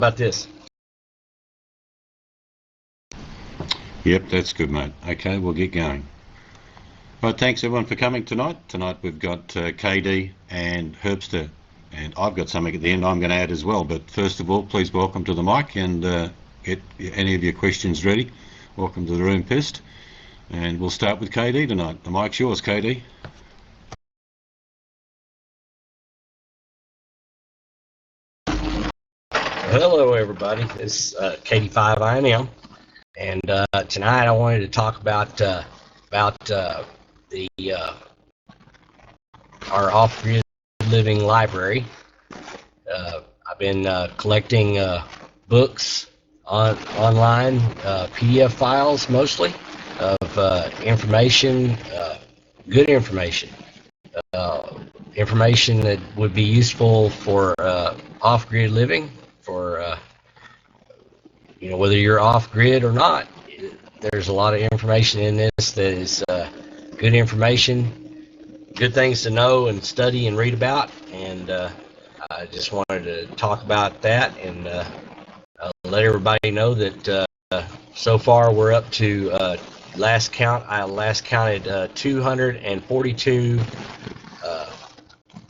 about this? Yep, that's good, mate. Okay, we'll get going. Right, thanks everyone for coming tonight. Tonight we've got KD and Herbster, and I've got something at the end I'm going to add as well. But first of all, please welcome to the mic and get any of your questions ready. Welcome to the room, Pissed. And we'll start with KD tonight. The mic's yours, KD. Hello, everybody. This is KD5INM, and tonight I wanted to talk about the our off-grid living library. I've been collecting books online, PDF files mostly of information, good information. Information that would be useful for off-grid living, for whether you're off-grid or not. There's a lot of information in this that is good information, good things to know and study and read about, and I just wanted to talk about that and let everybody know that so far we're up to last counted 242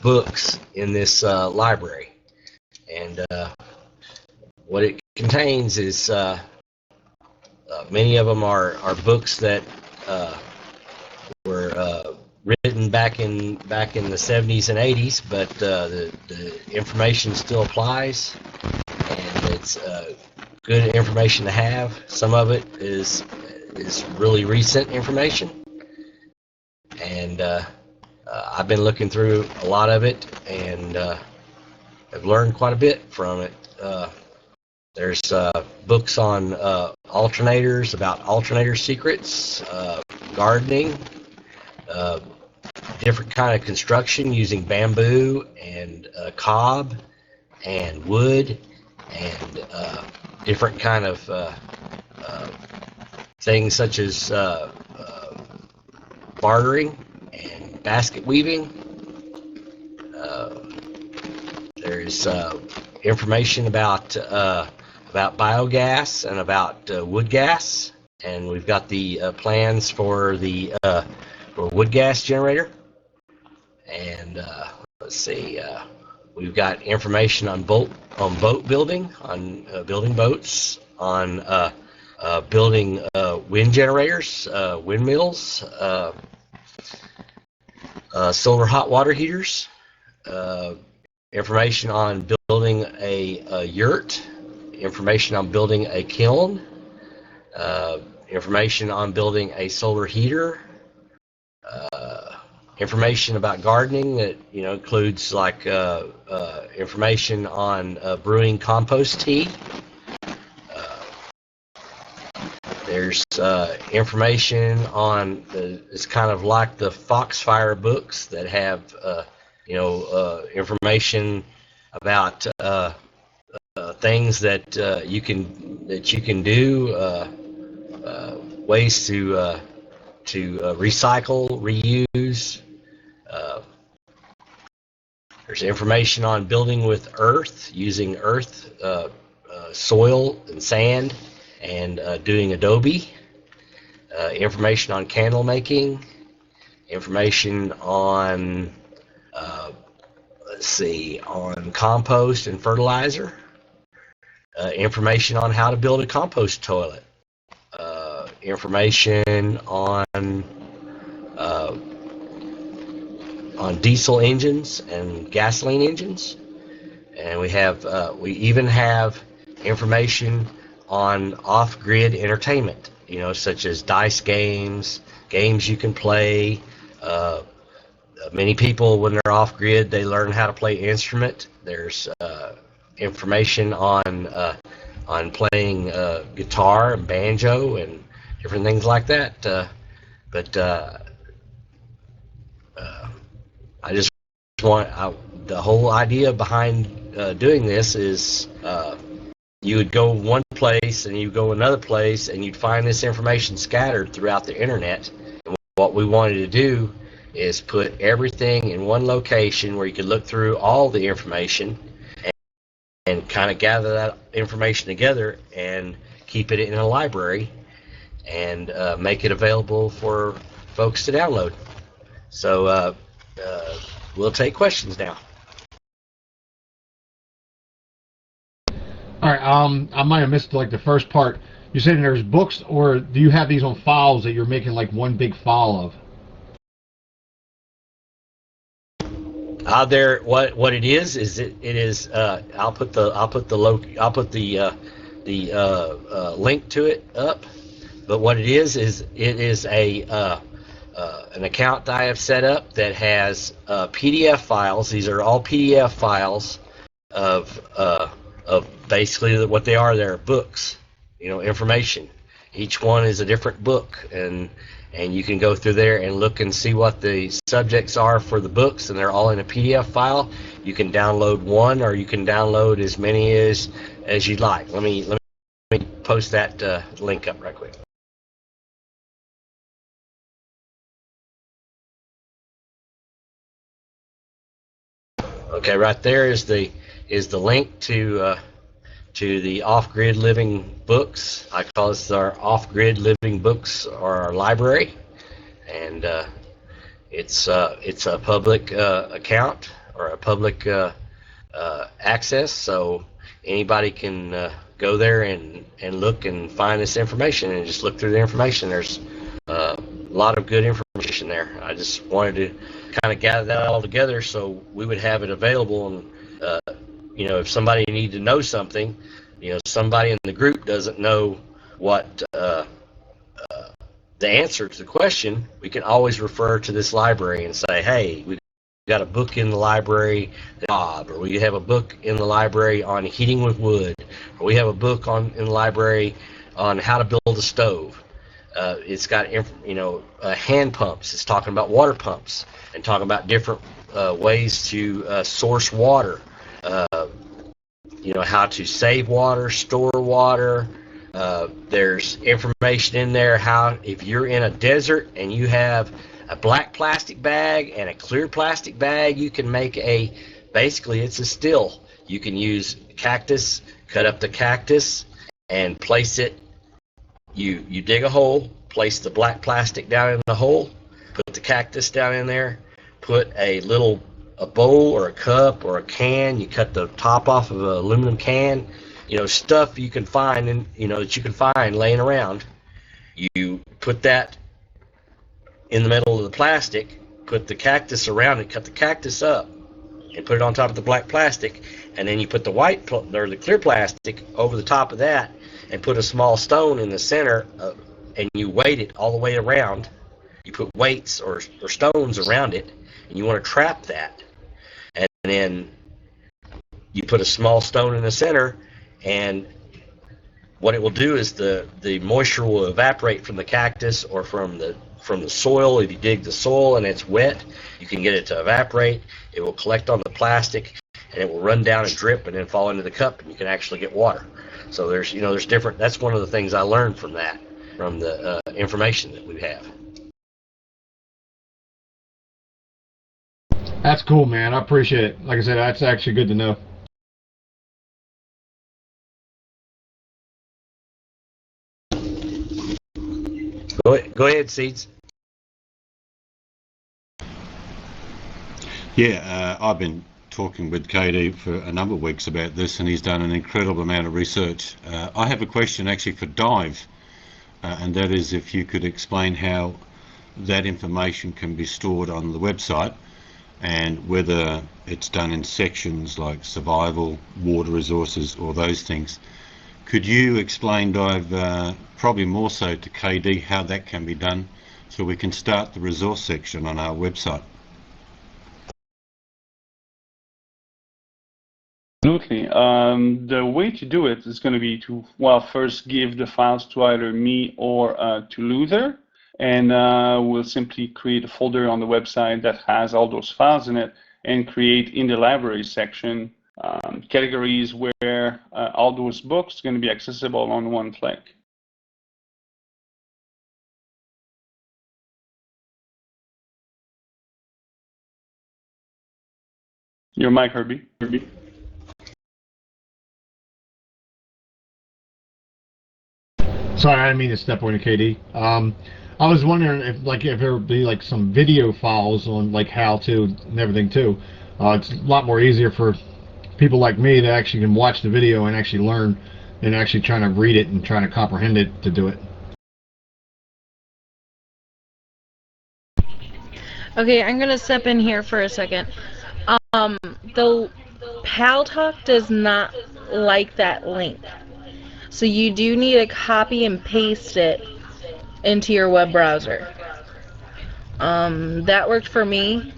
books in this library, and what it contains is many of them are books that were written back in the 70s and 80s, but the information still applies, and it's good information to have. Some of it is really recent information, and I've been looking through a lot of it, and I've learned quite a bit from it. There's books on alternators, about alternator secrets, gardening, different kind of construction using bamboo and cob and wood, and different kind of things such as bartering and basket weaving. There's information about biogas and about wood gas, and we've got the plans for the wood gas generator. And let's see, we've got information on boat building, on building boats, on building wind generators, windmills, solar hot water heaters, information on building a yurt, information on building a kiln, information on building a solar heater, information about gardening that includes like information on brewing compost tea. There's information on it's kind of like the Foxfire books that have information about things that you can do, ways to recycle, reuse. There's information on building with earth, using earth, soil and sand, and doing adobe. Information on candle making. Information on on compost and fertilizer. Information on how to build a compost toilet. Information on diesel engines and gasoline engines, and we even have information on off-grid entertainment, such as dice games you can play. Many people, when they're off-grid, they learn how to play instrument. There's information on playing guitar and banjo and different things like that. But I just want the whole idea behind doing this is you would go one place and you go another place and you'd find this information scattered throughout the internet. And what we wanted to do is put everything in one location where you could look through all the information and kind of gather that information together and keep it in a library and make it available for folks to download. So we'll take questions now. All right. I might have missed like the first part. You said there's books, or do you have these on files that you're making like one big file of? What it is it is I'll put the link to it up. But what it is it is a an account that I have set up that has PDF files. These are all PDF files of basically what they are. They're books, information. Each one is a different book, and you can go through there and look and see what the subjects are for the books, and they're all in a PDF file. You can download one, or you can download as many as you'd like. Let me post that link up right quick. Okay, right there is the link to the off-grid living books. I call this our off-grid living books, or our library, and it's a public account, or a public access, so anybody can go there and look and find this information and just look through the information. There's a lot of good information there. I just wanted to kind of gather that all together so we would have it available, and if somebody needed to know something, somebody in the group doesn't know what the answer to the question, we can always refer to this library and say, hey, we got a book in the library, or we have a book in the library on heating with wood, or we have a book in the library on how to build a stove. It's got hand pumps. It's talking about water pumps and talking about different ways to source water. How to save water, store water. There's information in there how, if you're in a desert and you have a black plastic bag and a clear plastic bag, you can make basically it's a still. You can use cactus, cut up the cactus and place it. You dig a hole, place the black plastic down in the hole, put the cactus down in there, put a bowl or a cup or a can. You cut the top off of an aluminum can. Stuff you can find that you can find laying around. You put that in the middle of the plastic, put the cactus around it, cut the cactus up, and put it on top of the black plastic, and then you put the the clear plastic over the top of that, and put a small stone in the center, and you weight it all the way around. You put weights or stones around it, and you want to trap that, and then you put a small stone in the center, and what it will do is the moisture will evaporate from the cactus or from the soil. If you dig the soil and it's wet, you can get it to evaporate. It will collect on the plastic, and it will run down and drip and then fall into the cup, and you can actually get water. So there's different. That's one of the things I learned from the information that we have. That's cool, man. I appreciate it. Like I said, that's actually good to know. Go ahead, Seeds. Yeah, I've been talking with KD for a number of weeks about this, and he's done an incredible amount of research. I have a question actually for Dive, and that is if you could explain how that information can be stored on the website, and whether it's done in sections like survival, water resources, or those things. Could you explain, Dive, probably more so to KD, how that can be done so we can start the resource section on our website? Absolutely. The way to do it is going to be to, first give the files to either me or to Luther, and we'll simply create a folder on the website that has all those files in it, and create in the library section categories where all those books are going to be accessible on one click. Your mic, Herbie. Sorry, I didn't mean to step on you, KD. I was wondering if there would be like some video files on like how to and everything too. It's a lot more easier for people like me that actually can watch the video and actually learn than actually trying to read it and trying to comprehend it to do it. Okay, I'm gonna step in here for a second. The Paltalk does not like that link, so you do need to copy and paste it into your web browser. That worked for me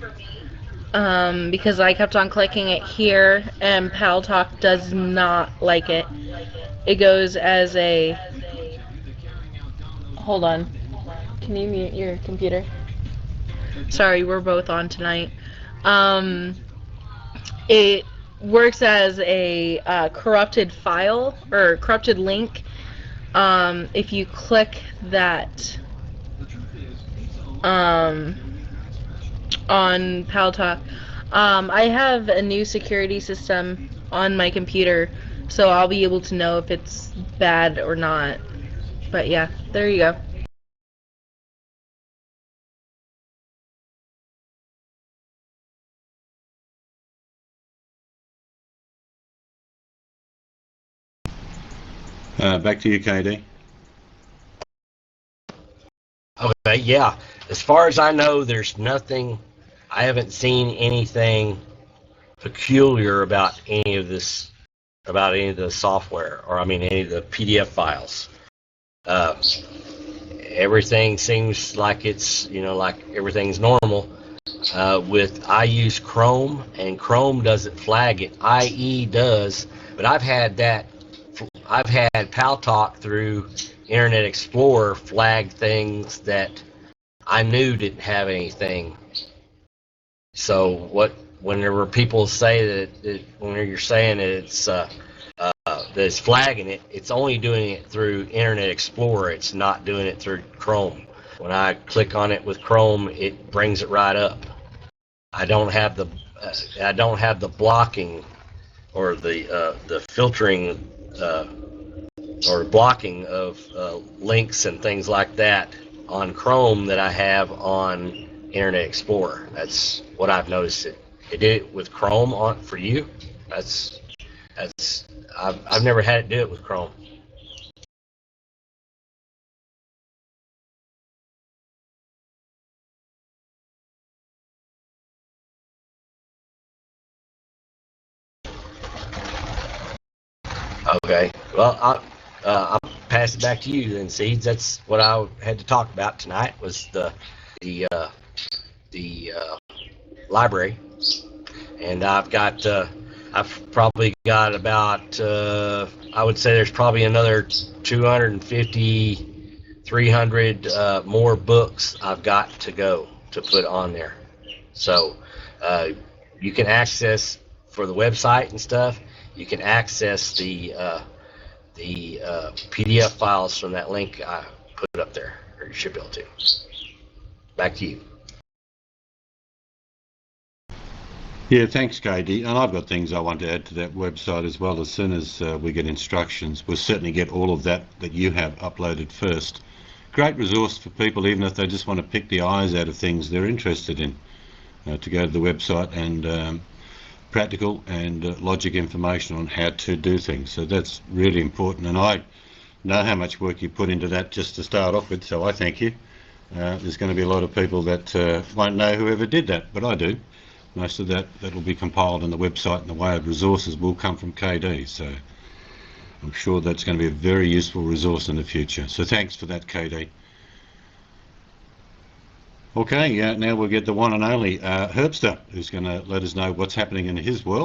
because I kept on clicking it here, and Paltalk does not like it. It goes as a. Hold on. Can you mute your computer? Sorry, we're both on tonight. It works as a corrupted file or corrupted link. If you click that on Paltalk, I have a new security system on my computer, so I'll be able to know if it's bad or not. But yeah, there you go. Back to you, KD. Okay, yeah. As far as I know, there's nothing. I haven't seen anything peculiar about any of this, about any of the software, or I mean, any of the PDF files. Uh, Everything seems like it's, like everything's normal. I use Chrome, and Chrome doesn't flag it. IE does, but I've had Paltalk through Internet Explorer flag things that I knew didn't have anything. So whenever people say when you're saying that it's flagging it, it's only doing it through Internet Explorer. It's not doing it through Chrome. When I click on it with Chrome, it brings it right up. I don't have the blocking or the filtering or blocking of links and things like that on Chrome that I have on Internet Explorer. That's what I've noticed. It did it with Chrome on for you. I've never had it do it with Chrome. Okay. Well, I'll pass it back to you then, Seeds. That's what I had to talk about tonight was the library, and I've probably got about I would say there's probably another 250, 300 more books I've got to go to put on there. So you can access for the website and stuff. You can access the PDF files from that link I put up there, or you should be able to. Back to you. Yeah, thanks, KD. And I've got things I want to add to that website as well. As soon as we get instructions, we'll certainly get all of that you have uploaded first. Great resource for people, even if they just want to pick the eyes out of things they're interested in, to go to the website and practical and logic information on how to do things. So that's really important, and I know how much work you put into that just to start off with, so I thank you. There's going to be a lot of people that won't know whoever did that, but I do. Most of that will be compiled on the website, and the way of resources will come from KD, so I'm sure that's going to be a very useful resource in the future. So thanks for that, KD. Okay, now we'll get the one and only Herbster, who's going to let us know what's happening in his world.